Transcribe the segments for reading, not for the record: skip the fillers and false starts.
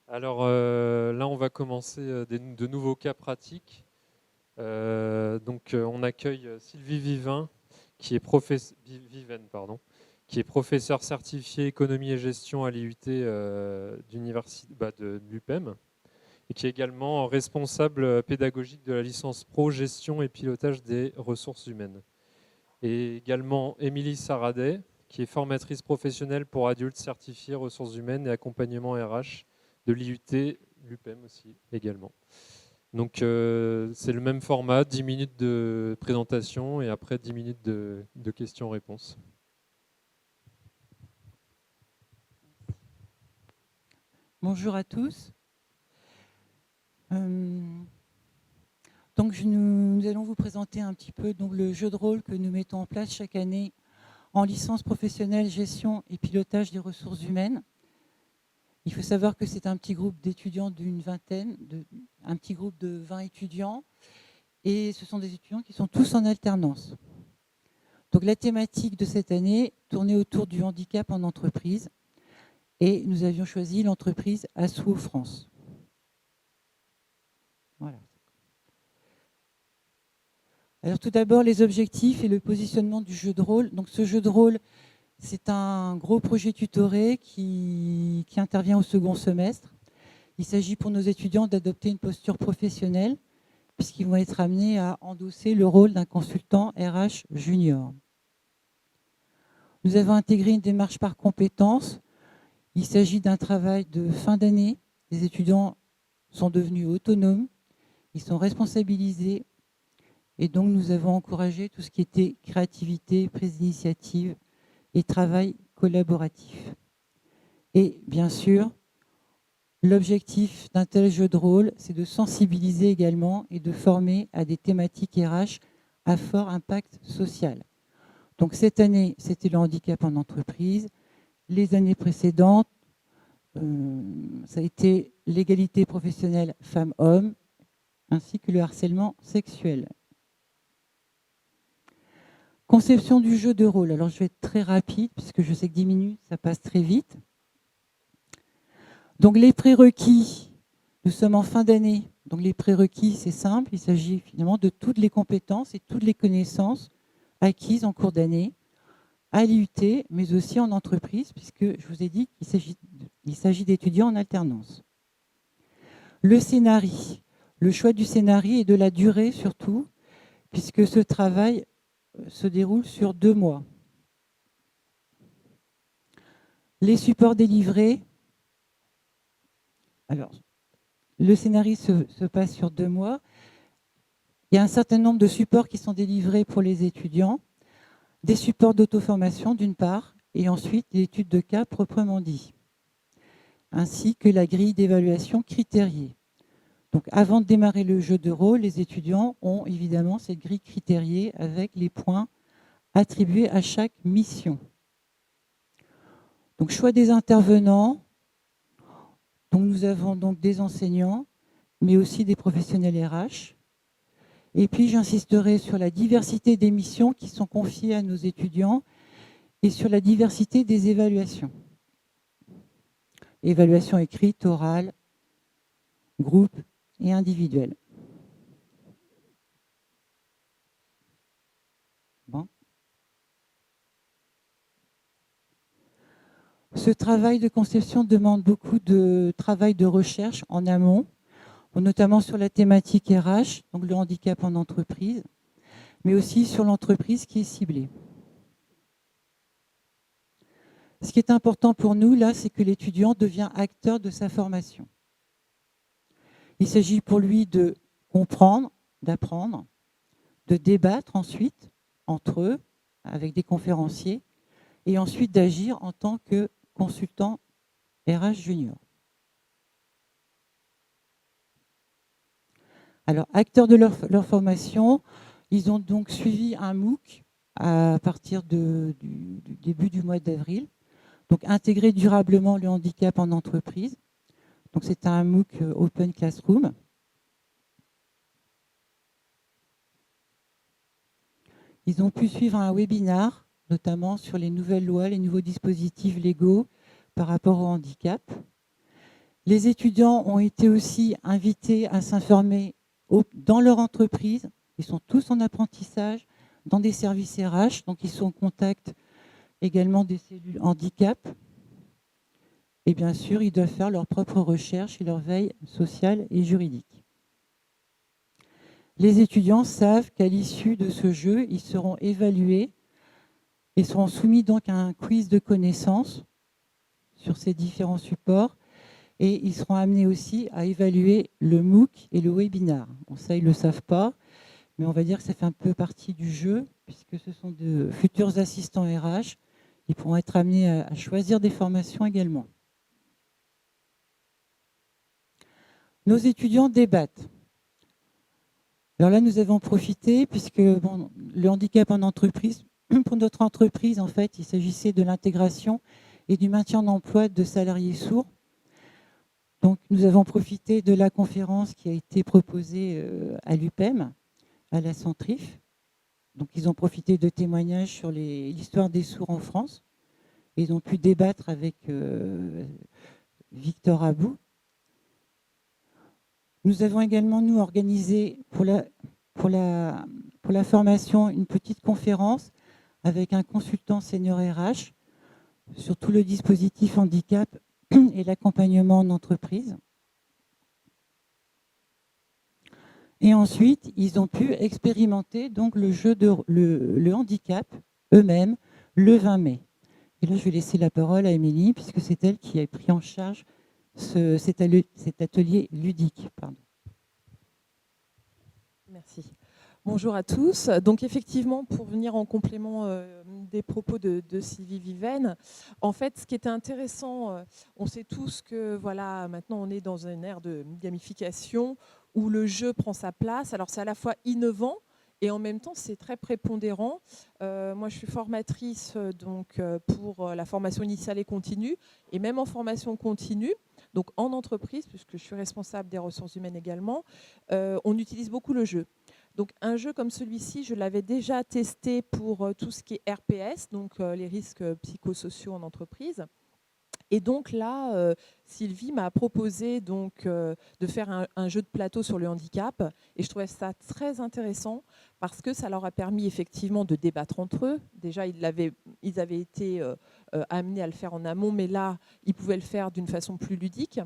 Alors là, on va commencer de nouveaux cas pratiques. On accueille Sylvie Vivin, Viven, pardon, qui est professeure certifiée économie et gestion à l'IUT de l'UPEM et qui est également responsable pédagogique de la licence pro gestion et pilotage des ressources humaines. Et également Émilie Saradet, qui est formatrice professionnelle pour adultes certifiés ressources humaines et accompagnement RH de l'IUT, l'UPEM aussi également. Donc c'est le même format, 10 minutes de présentation et après 10 minutes de questions-réponses. Bonjour à tous. Nous allons vous présenter un petit peu le jeu de rôle que nous mettons en place chaque année en licence professionnelle gestion et pilotage des ressources humaines. Il faut savoir que c'est un petit groupe d'étudiants d'une vingtaine, un petit groupe de 20 étudiants, et ce sont des étudiants qui sont tous en alternance. Donc la thématique de cette année tournait autour du handicap en entreprise, et nous avions choisi l'entreprise Assaut France. Voilà. Alors tout d'abord, les objectifs et le positionnement du jeu de rôle. Donc ce jeu de rôle, c'est un gros projet tutoré qui intervient au second semestre. Il s'agit pour nos étudiants d'adopter une posture professionnelle puisqu'ils vont être amenés à endosser le rôle d'un consultant RH junior. Nous avons intégré une démarche par compétences. Il s'agit d'un travail de fin d'année. Les étudiants sont devenus autonomes, ils sont responsabilisés. Et donc, nous avons encouragé tout ce qui était créativité, prise d'initiative et travail collaboratif. Et bien sûr, l'objectif d'un tel jeu de rôle, c'est de sensibiliser également et de former à des thématiques RH à fort impact social. Donc cette année, c'était le handicap en entreprise. Les années précédentes, ça a été l'égalité professionnelle femmes-hommes, ainsi que le harcèlement sexuel. Conception du jeu de rôle. Alors, je vais être très rapide, puisque je sais que 10 minutes, ça passe très vite. Donc, les prérequis, nous sommes en fin d'année. Donc, les prérequis, c'est simple. Il s'agit finalement de toutes les compétences et toutes les connaissances acquises en cours d'année, à l'IUT, mais aussi en entreprise, puisque je vous ai dit qu'il s'agit d'étudiants en alternance. Le scénario. Le choix du scénario et de la durée, surtout, puisque ce travail se déroule sur 2 mois. Les supports délivrés. Alors, le scénario se passe sur 2 mois. Il y a un certain nombre de supports qui sont délivrés pour les étudiants. Des supports d'auto-formation, d'une part, et ensuite l'étude de cas proprement dit, ainsi que la grille d'évaluation critériée. Donc, avant de démarrer le jeu de rôle, les étudiants ont évidemment cette grille critériée avec les points attribués à chaque mission. Donc, choix des intervenants. Donc, nous avons donc des enseignants, mais aussi des professionnels RH. Et puis, j'insisterai sur la diversité des missions qui sont confiées à nos étudiants et sur la diversité des évaluations. Évaluation écrite, orale, groupe et individuelle. Bon. Ce travail de conception demande beaucoup de travail de recherche en amont, notamment sur la thématique RH, donc le handicap en entreprise, mais aussi sur l'entreprise qui est ciblée. Ce qui est important pour nous, là, c'est que l'étudiant devient acteur de sa formation. Il s'agit pour lui de comprendre, d'apprendre, de débattre ensuite entre eux, avec des conférenciers, et ensuite d'agir en tant que consultant RH junior. Alors, acteurs de leur formation, ils ont donc suivi un MOOC à partir du début du mois d'avril. Donc, intégrer durablement le handicap en entreprise. Donc, c'est un MOOC Open Classroom. Ils ont pu suivre un webinar, notamment sur les nouvelles lois, les nouveaux dispositifs légaux par rapport au handicap. Les étudiants ont été aussi invités à s'informer dans leur entreprise. Ils sont tous en apprentissage dans des services RH, donc ils sont en contact également des cellules handicap. Et bien sûr, ils doivent faire leur propre recherche et leur veille sociale et juridique. Les étudiants savent qu'à l'issue de ce jeu, ils seront évalués et seront soumis donc à un quiz de connaissances sur ces différents supports. Et ils seront amenés aussi à évaluer le MOOC et le webinar. Bon, ça, ils ne le savent pas, mais on va dire que ça fait un peu partie du jeu, puisque ce sont de futurs assistants RH. Ils pourront être amenés à choisir des formations également. Nos étudiants débattent. Alors là, nous avons profité, puisque bon, le handicap en entreprise, pour notre entreprise, en fait, il s'agissait de l'intégration et du maintien en emploi de salariés sourds. Donc, nous avons profité de la conférence qui a été proposée à l'UPEM, à la Centrif. Donc, ils ont profité de témoignages sur l'histoire des sourds en France. Et ils ont pu débattre avec Victor Abou. Nous avons également, nous, organisé pour la formation une petite conférence avec un consultant senior RH sur tout le dispositif handicap et l'accompagnement en entreprise. Et ensuite, ils ont pu expérimenter donc le handicap eux-mêmes le 20 mai. Et là, je vais laisser la parole à Émilie, puisque c'est elle qui a pris en charge cet atelier ludique. Pardon. Merci. Bonjour à tous. Donc effectivement, pour venir en complément des propos de Sylvie Viven, en fait, ce qui était intéressant, on sait tous que voilà, maintenant on est dans une ère de gamification où le jeu prend sa place. Alors c'est à la fois innovant et en même temps c'est très prépondérant. Moi, je suis formatrice donc pour la formation initiale et continue, et même en formation continue. Donc en entreprise, puisque je suis responsable des ressources humaines également, on utilise beaucoup le jeu. Donc un jeu comme celui-ci, je l'avais déjà testé pour tout ce qui est RPS, donc les risques psychosociaux en entreprise. Et donc là, Sylvie m'a proposé donc, de faire un jeu de plateau sur le handicap. Et je trouvais ça très intéressant parce que ça leur a permis effectivement de débattre entre eux. Déjà, ils avaient été amenés à le faire en amont, mais là, ils pouvaient le faire d'une façon plus ludique.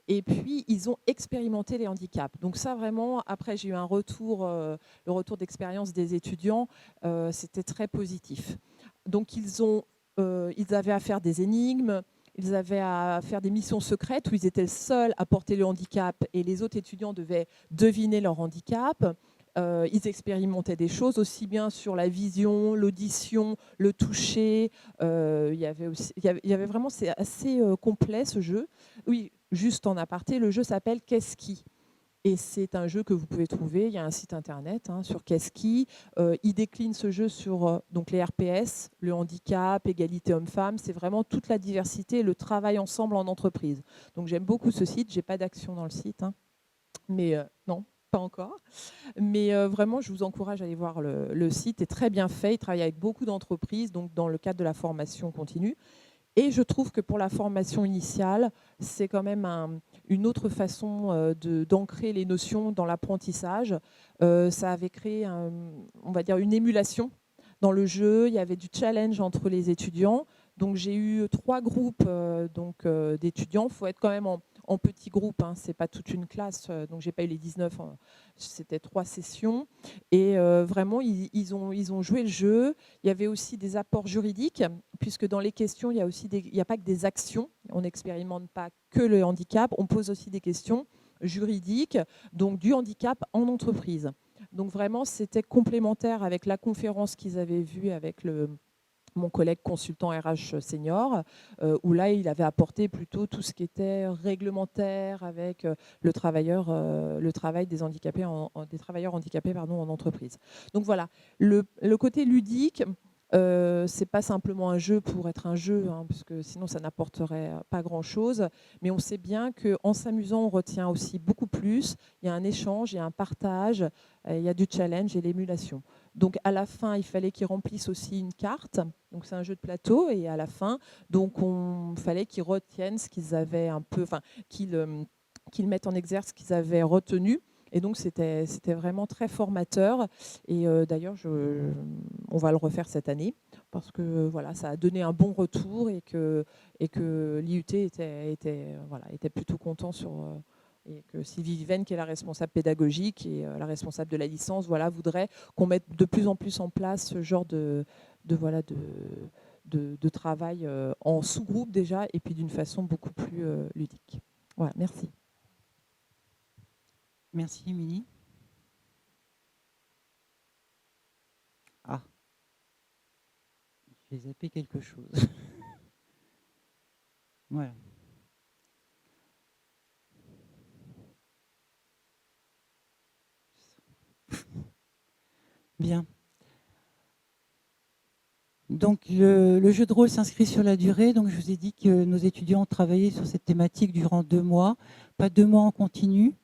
Et puis, ils ont expérimenté les handicaps. Donc ça, vraiment, après, j'ai eu un retour, le retour d'expérience des étudiants, c'était très positif. Donc, ils avaient à faire des énigmes, ils avaient à faire des missions secrètes où ils étaient seuls à porter le handicap et les autres étudiants devaient deviner leur handicap. Ils expérimentaient des choses aussi bien sur la vision, l'audition, le toucher. Il y avait vraiment, c'est assez complet ce jeu. Oui, juste en aparté, le jeu s'appelle Qu'est-ce qui ? Et c'est un jeu que vous pouvez trouver, il y a un site internet sur Qu'est-ce qui. Il décline ce jeu sur donc les RPS, le handicap, égalité homme-femme. C'est vraiment toute la diversité et le travail ensemble en entreprise. Donc j'aime beaucoup ce site, j'ai pas d'action dans le site, mais non, pas encore. Mais vraiment, je vous encourage à aller voir le site, est très bien fait, il travaille avec beaucoup d'entreprises, donc dans le cadre de la formation continue. Et je trouve que pour la formation initiale, c'est quand même une autre façon d'ancrer les notions dans l'apprentissage. Ça avait créé, on va dire, une émulation dans le jeu. Il y avait du challenge entre les étudiants. Donc j'ai eu 3 groupes d'étudiants. Il faut être quand même en petits groupes, c'est pas toute une classe. Donc j'ai pas eu les 19, c'était 3 sessions. Et vraiment, ils ont joué le jeu. Il y avait aussi des apports juridiques, puisque dans les questions, il n'y a pas que des actions. On n'expérimente pas que le handicap. On pose aussi des questions juridiques, donc du handicap en entreprise. Donc vraiment, c'était complémentaire avec la conférence qu'ils avaient vue avec mon collègue consultant RH senior, où là, il avait apporté plutôt tout ce qui était réglementaire avec le travail des handicapés, des travailleurs handicapés en entreprise. Donc voilà, le côté ludique, C'est pas simplement un jeu pour être un jeu, hein, parce que sinon ça n'apporterait pas grand-chose. Mais on sait bien qu'en s'amusant, on retient aussi beaucoup plus. Il y a un échange, il y a un partage, il y a du challenge et l'émulation. Donc à la fin, il fallait qu'ils remplissent aussi une carte. Donc c'est un jeu de plateau et à la fin, donc on fallait qu'ils retiennent ce qu'ils avaient un peu, enfin qu'ils mettent en exergue ce qu'ils avaient retenu. Et donc, c'était vraiment très formateur. Et d'ailleurs, on va le refaire cette année parce que voilà, ça a donné un bon retour et que l'IUT était plutôt content et que Sylvie Viven, qui est la responsable pédagogique et la responsable de la licence, voilà, voudrait qu'on mette de plus en plus en place ce genre de travail en sous-groupe déjà et puis d'une façon beaucoup plus ludique. Voilà, merci. Merci, Émilie. Ah, j'ai zappé quelque chose. Voilà. Bien. Donc, le jeu de rôle s'inscrit sur la durée. Donc, je vous ai dit que nos étudiants ont travaillé sur cette thématique durant 2 mois. Pas 2 mois en continu,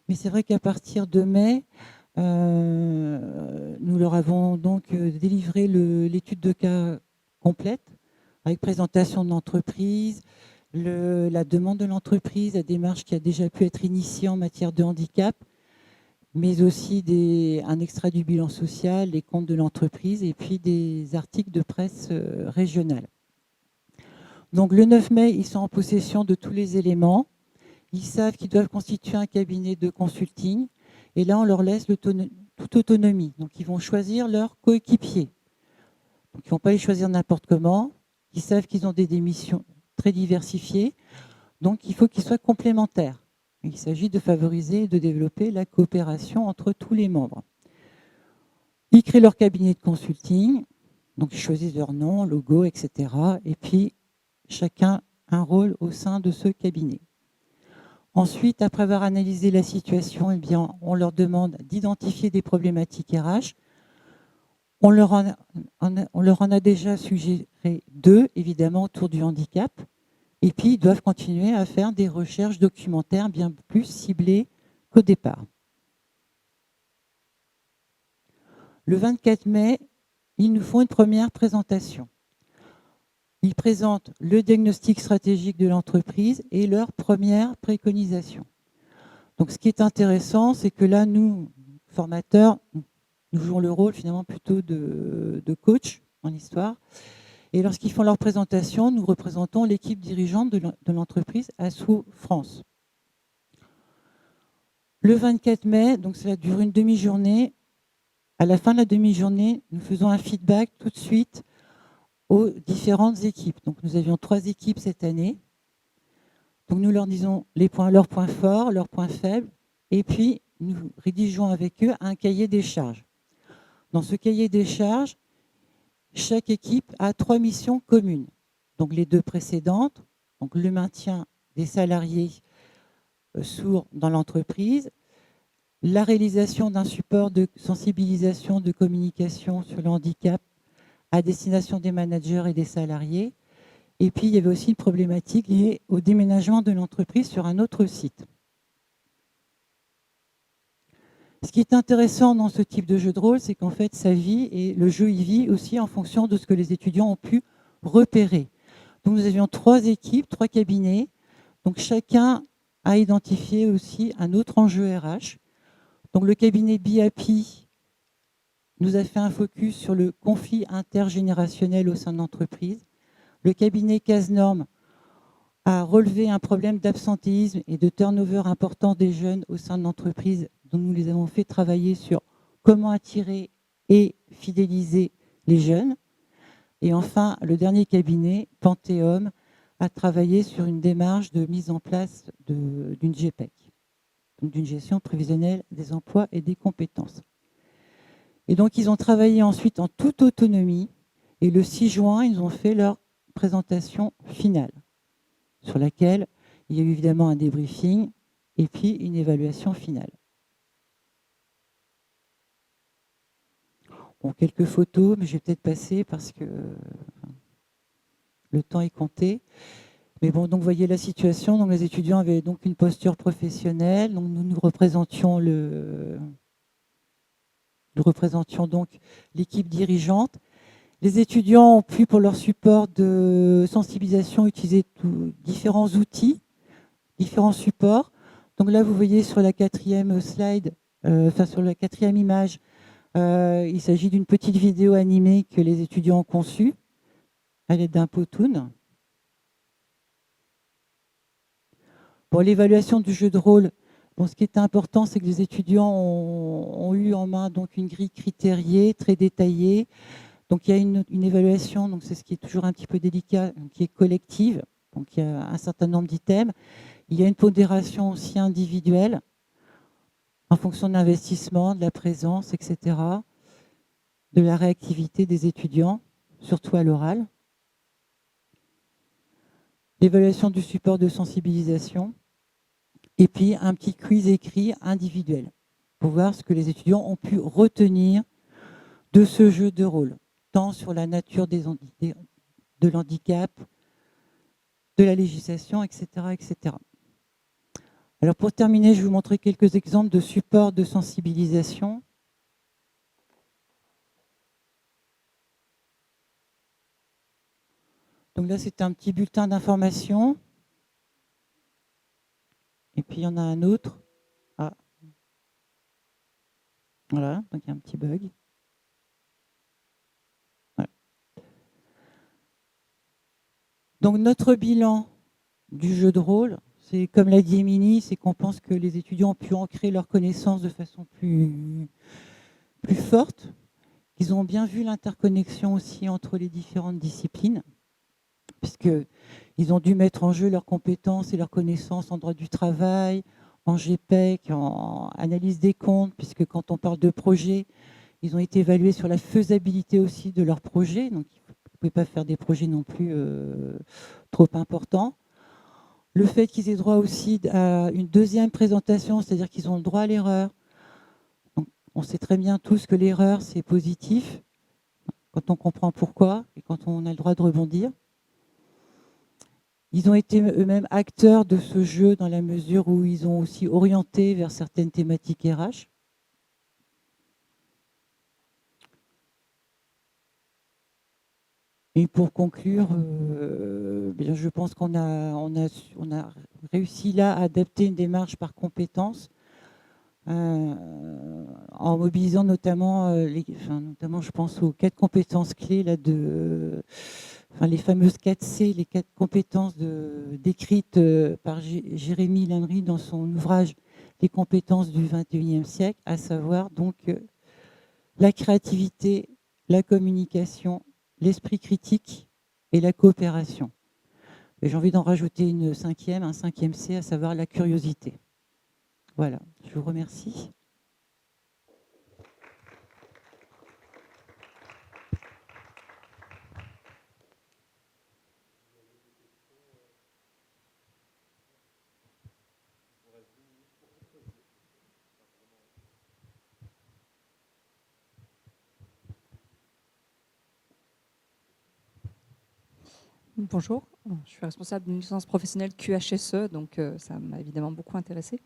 mais c'est vrai qu'à partir de mai, nous leur avons donc délivré l'étude de cas complète, avec présentation de l'entreprise, la demande de l'entreprise, la démarche qui a déjà pu être initiée en matière de handicap, mais aussi un extrait du bilan social, les comptes de l'entreprise et puis des articles de presse régionale. Donc le 9 mai, ils sont en possession de tous les éléments. Ils savent qu'ils doivent constituer un cabinet de consulting. Et là, on leur laisse toute autonomie. Donc ils vont choisir leur coéquipier. Donc ils ne vont pas les choisir n'importe comment. Ils savent qu'ils ont des missions très diversifiées. Donc il faut qu'ils soient complémentaires. Il s'agit de favoriser et de développer la coopération entre tous les membres. Ils créent leur cabinet de consulting, donc ils choisissent leur nom, logo, etc. Et puis, chacun un rôle au sein de ce cabinet. Ensuite, après avoir analysé la situation, eh bien, on leur demande d'identifier des problématiques RH. On leur en a déjà suggéré 2, évidemment, autour du handicap. Et puis, ils doivent continuer à faire des recherches documentaires bien plus ciblées qu'au départ. Le 24 mai, ils nous font une première présentation. Ils présentent le diagnostic stratégique de l'entreprise et leurs premières préconisations. Donc, ce qui est intéressant, c'est que là, nous, formateurs, nous jouons le rôle finalement plutôt de coach en histoire. Et lorsqu'ils font leur présentation, nous représentons l'équipe dirigeante de l'entreprise Asso France. Le 24 mai, donc cela dure une demi-journée. À la fin de la demi-journée, nous faisons un feedback tout de suite aux différentes équipes. Donc nous avions 3 équipes cette année. Donc nous leur disons leurs points forts, leurs points faibles, et puis nous rédigeons avec eux un cahier des charges. Dans ce cahier des charges, chaque équipe a 3 missions communes. Donc les 2 précédentes, donc le maintien des salariés sourds dans l'entreprise, la réalisation d'un support de sensibilisation, de communication sur le handicap à destination des managers et des salariés. Et puis il y avait aussi une problématique liée au déménagement de l'entreprise sur un autre site. Ce qui est intéressant dans ce type de jeu de rôle, c'est qu'en fait, ça vit et le jeu y vit aussi en fonction de ce que les étudiants ont pu repérer. Donc, nous avions 3 équipes, 3 cabinets. Donc, chacun a identifié aussi un autre enjeu RH. Donc, le cabinet BIAPI nous a fait un focus sur le conflit intergénérationnel au sein de l'entreprise. Le cabinet CASNORM a relevé un problème d'absentéisme et de turnover important des jeunes au sein de l'entreprise, dont nous les avons fait travailler sur comment attirer et fidéliser les jeunes. Et enfin, le dernier cabinet, Panthéon, a travaillé sur une démarche de mise en place d'une GPEC, donc d'une gestion prévisionnelle des emplois et des compétences. Et donc, ils ont travaillé ensuite en toute autonomie. Et le 6 juin, ils ont fait leur présentation finale, sur laquelle il y a eu évidemment un débriefing et puis une évaluation finale. Bon, quelques photos, mais je vais peut-être passer parce que le temps est compté. Mais bon, donc vous voyez la situation. Donc les étudiants avaient donc une posture professionnelle. Donc nous représentions donc l'équipe dirigeante. Les étudiants ont pu, pour leur support de sensibilisation, utiliser différents outils, différents supports. Donc là, vous voyez sur la quatrième slide, sur la quatrième image, il s'agit d'une petite vidéo animée que les étudiants ont conçue à l'aide d'un Powtoon. Pour l'évaluation du jeu de rôle, bon, ce qui est important, c'est que les étudiants ont eu en main donc une grille critériée très détaillée. Donc il y a une évaluation, donc c'est ce qui est toujours un petit peu délicat, qui est collective. Donc il y a un certain nombre d'items. Il y a une pondération aussi individuelle en fonction de l'investissement, de la présence, etc., de la réactivité des étudiants, surtout à l'oral. L'évaluation du support de sensibilisation. Et puis un petit quiz écrit individuel pour voir ce que les étudiants ont pu retenir de ce jeu de rôle, tant sur la nature de l'handicap, de la législation, etc., etc. Alors pour terminer, je vais vous montrer quelques exemples de supports de sensibilisation. Donc là, c'est un petit bulletin d'information. Et puis il y en a un autre. Ah. Voilà, donc il y a un petit bug. Voilà. Donc notre bilan du jeu de rôle, c'est comme l'a dit Émilie, c'est qu'on pense que les étudiants ont pu ancrer leurs connaissances de façon plus forte, qu'ils ont bien vu l'interconnexion aussi entre les différentes disciplines, puisqu'ils ont dû mettre en jeu leurs compétences et leurs connaissances en droit du travail, en GPEC, en analyse des comptes, puisque quand on parle de projet, ils ont été évalués sur la faisabilité aussi de leurs projets, donc ils ne pouvaient pas faire des projets non plus trop importants. Le fait qu'ils aient droit aussi à une deuxième présentation, c'est-à-dire qu'ils ont le droit à l'erreur. On sait très bien tous que l'erreur, c'est positif, quand on comprend pourquoi et quand on a le droit de rebondir. Ils ont été eux-mêmes acteurs de ce jeu dans la mesure où ils ont aussi orienté vers certaines thématiques RH. Et pour conclure, je pense qu'on a réussi là à adapter une démarche par compétences, en mobilisant notamment, notamment je pense aux 4 compétences clés là, les fameuses 4C, les 4 compétences décrites par Jérémy Lannery dans son ouvrage Les compétences du XXIe siècle, à savoir donc la créativité, la communication, l'esprit critique et la coopération. Et j'ai envie d'en rajouter un cinquième C, à savoir la curiosité. Voilà, je vous remercie. Bonjour, je suis responsable d'une licence professionnelle QHSE, donc ça m'a évidemment beaucoup intéressée.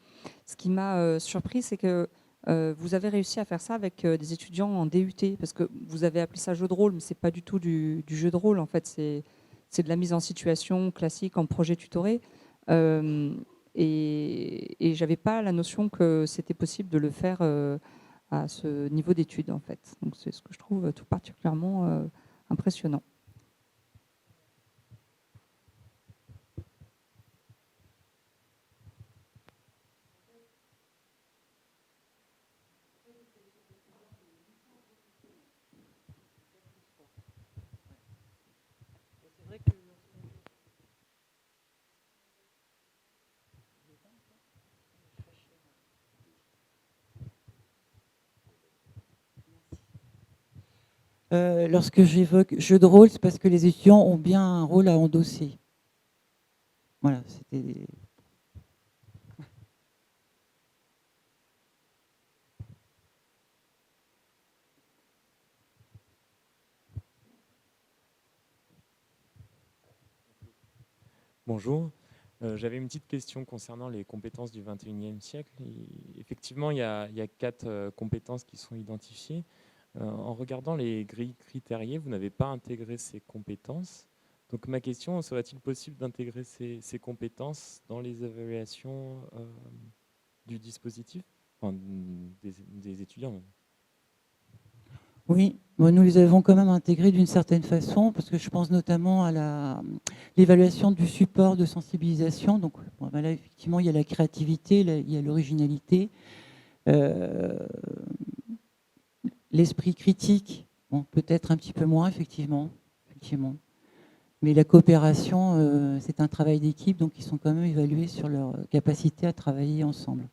Ce qui m'a surpris, c'est que vous avez réussi à faire ça avec des étudiants en DUT, parce que vous avez appelé ça jeu de rôle, mais c'est pas du tout du jeu de rôle, en fait, c'est de la mise en situation classique en projet tutoré. Et j'avais pas la notion que c'était possible de le faire à ce niveau d'études, en fait. Donc c'est ce que je trouve tout particulièrement impressionnant. Lorsque j'évoque jeu de rôle, c'est parce que les étudiants ont bien un rôle à endosser. Voilà, c'était... Bonjour. J'avais une petite question concernant les compétences du 21e siècle. Effectivement, il y a 4 compétences qui sont identifiées. En regardant les grilles critériées, vous n'avez pas intégré ces compétences. Donc ma question, serait-il possible d'intégrer ces compétences dans les évaluations du dispositif, enfin, des étudiants? Oui, bon, nous les avons quand même intégrés d'une certaine façon, parce que je pense notamment à l'évaluation du support de sensibilisation. Donc bon, ben là, effectivement, il y a la créativité, il y a l'originalité, l'esprit critique, bon, peut-être un petit peu moins, effectivement. Mais la coopération, c'est un travail d'équipe, donc ils sont quand même évalués sur leur capacité à travailler ensemble.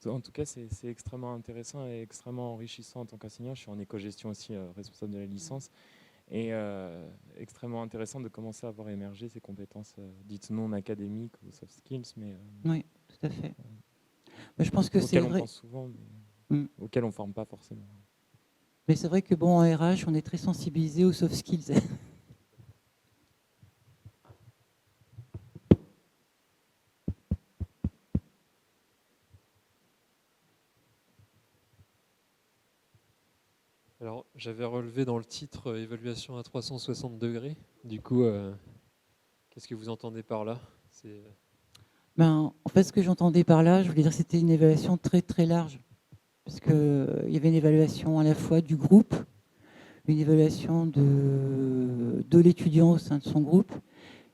En tout cas, c'est extrêmement intéressant et extrêmement enrichissant en tant qu'enseignant. Je suis en éco-gestion aussi, responsable de la licence. Et extrêmement intéressant de commencer à voir émerger ces compétences dites non académiques ou soft skills, mais Oui, tout à fait. Je pense que c'est auxquelles on vrai. pense souvent, mais auxquelles on ne forme pas forcément. Mais c'est vrai que bon, en RH, on est très sensibilisé aux soft skills. Alors, j'avais relevé dans le titre évaluation à 360 degrés. Du coup, qu'est-ce que vous entendez par là? Ben, en fait, ce que j'entendais par là, je voulais dire que c'était une évaluation très très large. Parce qu'il y avait une évaluation à la fois du groupe, une évaluation de l'étudiant au sein de son groupe.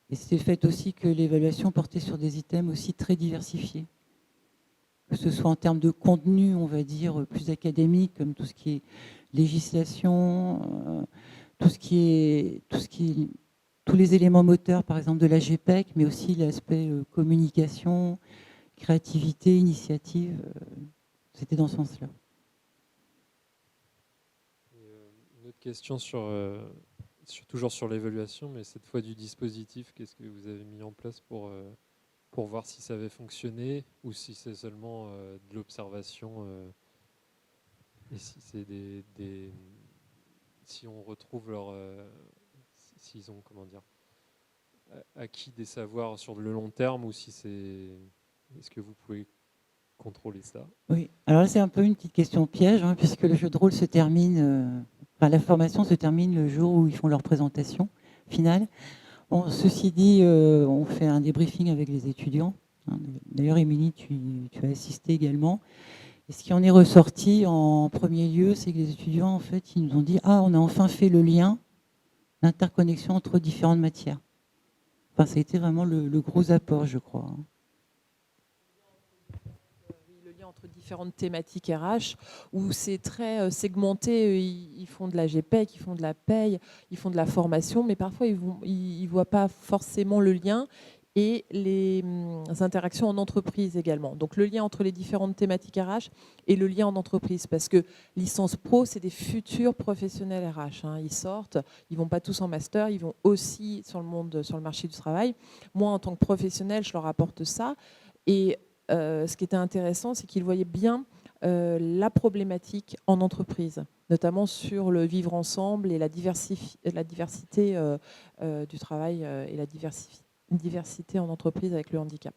Et c'était le fait aussi que l'évaluation portait sur des items aussi très diversifiés. Que ce soit en termes de contenu, on va dire, plus académique, comme tout ce qui est législation, tous les éléments moteurs, par exemple, de la GPEC, mais aussi l'aspect communication, créativité, initiative. C'était dans ce sens-là. Une autre question toujours sur l'évaluation, mais cette fois du dispositif. Qu'est-ce que vous avez mis en place pour voir si ça avait fonctionné ou si c'est seulement de l'observation et si c'est si on retrouve s'ils ont, comment dire, acquis des savoirs sur le long terme ou si c'est... Est-ce que vous pouvez contrôler ça? Oui, alors là, c'est un peu une petite question piège, hein, puisque le jeu de rôle se termine, la formation se termine le jour où ils font leur présentation finale. Bon, ceci dit, on fait un débriefing avec les étudiants. Hein. D'ailleurs, Émilie, tu as assisté également. Et ce qui en est ressorti en premier lieu, c'est que les étudiants, en fait, ils nous ont dit « Ah, on a enfin fait le lien, l'interconnexion entre différentes matières ». Enfin, ça a été vraiment le gros apport, je crois. Hein. Le lien entre différentes thématiques RH, où c'est très segmenté. Ils font de la GPEC, ils font de la paye, ils font de la formation, mais parfois ils ne voient pas forcément le lien et les interactions en entreprise également. Donc le lien entre les différentes thématiques RH et le lien en entreprise, parce que licence pro, c'est des futurs professionnels RH. Hein. Ils sortent, ils ne vont pas tous en master, ils vont aussi sur le marché du travail. Moi, en tant que professionnel, je leur apporte ça. Et ce qui était intéressant, c'est qu'ils voyaient bien la problématique en entreprise, notamment sur le vivre ensemble et la diversité du travail et la diversité en entreprise avec le handicap.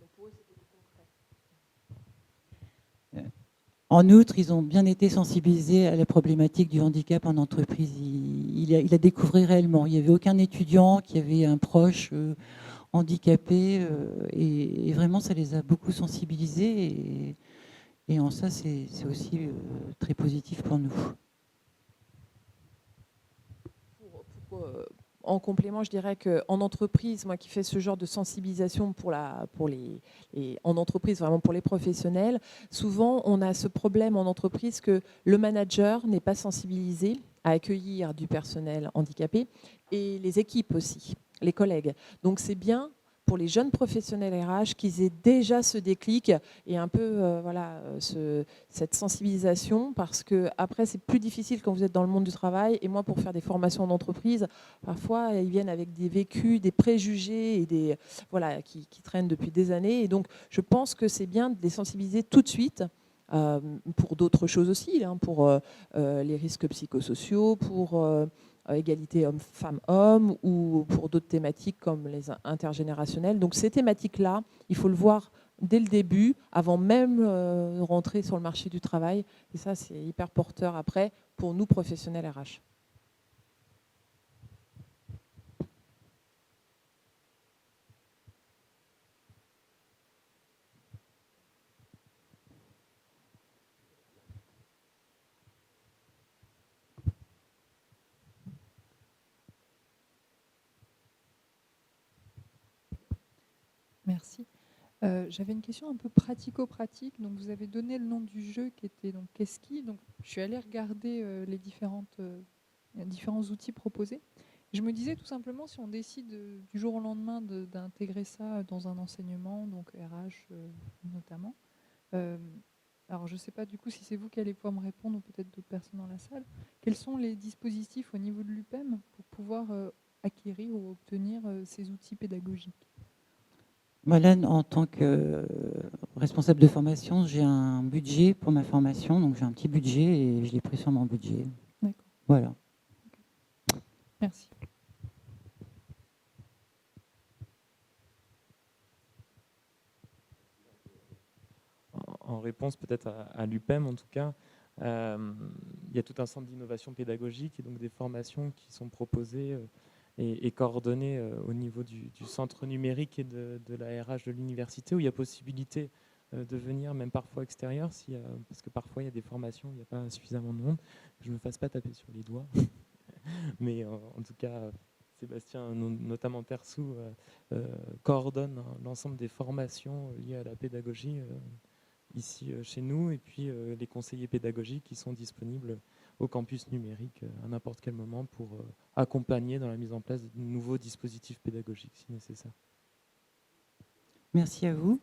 Donc pour eux, c'était du concret. En outre, ils ont bien été sensibilisés à la problématique du handicap en entreprise. Il a découvert réellement. Il n'y avait aucun étudiant qui avait un proche handicapés et vraiment ça les a beaucoup sensibilisés et en ça c'est aussi très positif pour nous. En complément, je dirais qu'en entreprise, moi qui fais ce genre de sensibilisation en entreprise, vraiment pour les professionnels, souvent on a ce problème en entreprise que le manager n'est pas sensibilisé à accueillir du personnel handicapé et les équipes aussi, les collègues. Donc c'est bien pour les jeunes professionnels RH qu'ils aient déjà ce déclic et un peu cette sensibilisation, parce que après c'est plus difficile quand vous êtes dans le monde du travail. Et moi, pour faire des formations en entreprise, parfois ils viennent avec des vécus, des préjugés et qui traînent depuis des années. Et donc je pense que c'est bien de les sensibiliser tout de suite pour d'autres choses aussi, hein, pour les risques psychosociaux, pour égalité femmes-hommes ou pour d'autres thématiques comme les intergénérationnelles. Donc ces thématiques-là, il faut le voir dès le début, avant même de rentrer sur le marché du travail. Et ça, c'est hyper porteur après pour nous, professionnels RH. Merci. J'avais une question un peu pratico-pratique. Donc, vous avez donné le nom du jeu qui était donc Keski. Donc, je suis allée regarder les différents outils proposés. Je me disais tout simplement, si on décide du jour au lendemain d'intégrer ça dans un enseignement, donc RH notamment, alors je ne sais pas du coup si c'est vous qui allez pouvoir me répondre ou peut-être d'autres personnes dans la salle, quels sont les dispositifs au niveau de l'UPEM pour pouvoir acquérir ou obtenir ces outils pédagogiques? Voilà, en tant que responsable de formation, j'ai un budget pour ma formation, donc j'ai un petit budget et je l'ai pris sur mon budget. D'accord. Voilà. Merci. En réponse peut-être à l'UPEM en tout cas, il y a tout un centre d'innovation pédagogique et donc des formations qui sont proposées et coordonnées au niveau du centre numérique et de la RH de l'université, où il y a possibilité de venir, même parfois extérieur, parce que parfois il y a des formations où il n'y a pas suffisamment de monde, que je ne me fasse pas taper sur les doigts. Mais en tout cas, Sébastien, notamment Tersou, coordonne l'ensemble des formations liées à la pédagogie ici chez nous, et puis les conseillers pédagogiques qui sont disponibles au campus numérique à n'importe quel moment pour accompagner dans la mise en place de nouveaux dispositifs pédagogiques si nécessaire. Merci à vous.